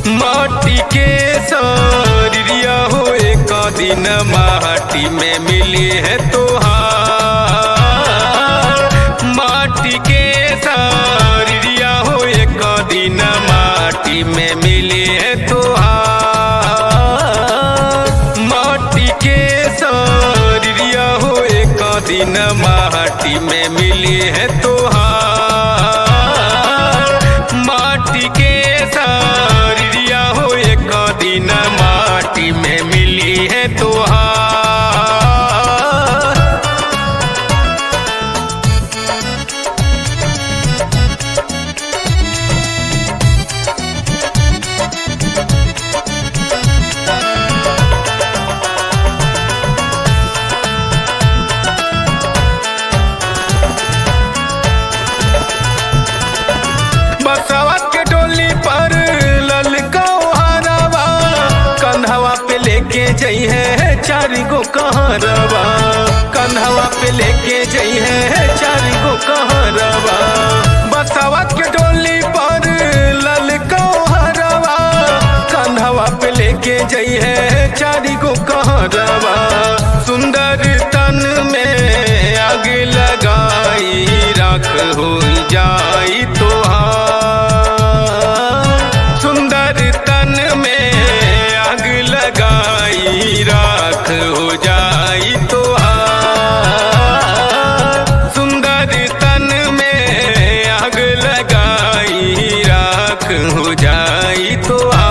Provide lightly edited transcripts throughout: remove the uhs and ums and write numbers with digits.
माटी के शरीरिया हो एक दिन माटी में मिली है तोहार। माटी के शरीरिया हो एक दिन माटी में मिली है तोहार। माटी के शरीरिया हो एक दिन माटी में मिली है तोहार। माटी के शरीरिया हो एक दिन माटी में मिली है तोहार। बसवा के डोली पर ललका हारवा कंधवा पे लेके जई है चारी गो कहरवा। कंधवा पे लेके जई है चारी गो कहरवा। बसवा के डोली पर ललका हारवा कंधवा पे लेके जई है चारी गो कहरवा। सुंदर तन में आग लगाई राख हो जाई तोहार। सुंदर तन में आग लगाई राख हो जाई तोहार। सुंदर तन में आग लगाई राख हो जाई तोहार।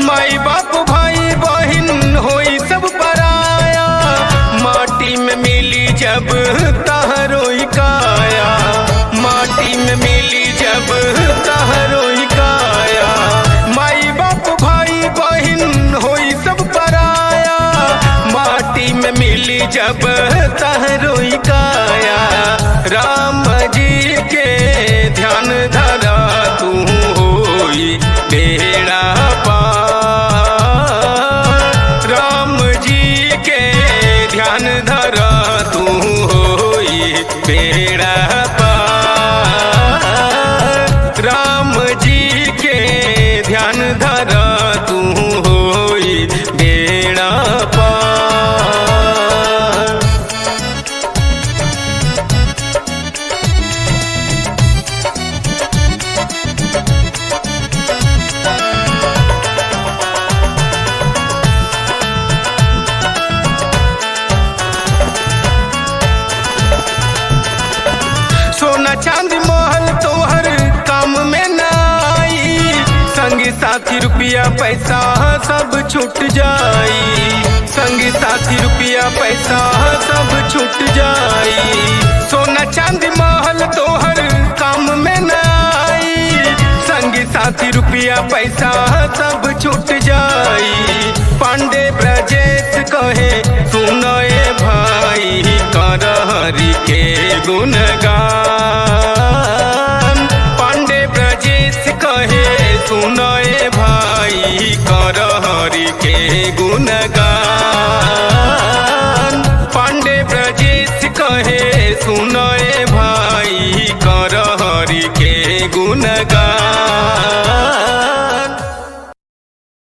माई बाप भाई बहिन होई सब पराया माटी में मिली जब तहरोई काया। माटी में मिली जब तहरोई काया। माई बाप भाई बहिन होई सब पराया माटी में मिली जब तहरोई काया। राम जी के ध्यान धरा तू होई बेड़ा ध्यान धरा तू होई बेड़ा पार। राम जी के ध्यान धरा तू होई बेड़ा पार। सोना चांदी महल तोहर काम में न आई। संगी साथी रुपया पैसा सब छूट जाई। संगी साथी रुपया पैसा सब छूट जाई। सोना चांदी महल तोहर काम में न आई। संगी साथी रुपया पैसा सब छूट जाई। पांडे ब्रजेश कहे सुनए भाई कर हरि के गुणगान। पांडे ब्रजेश कहे सुनए भाई कर हरि के गुणगान। पांडे ब्रजेश कहे सुनए भाई कर हरि के गुणगान।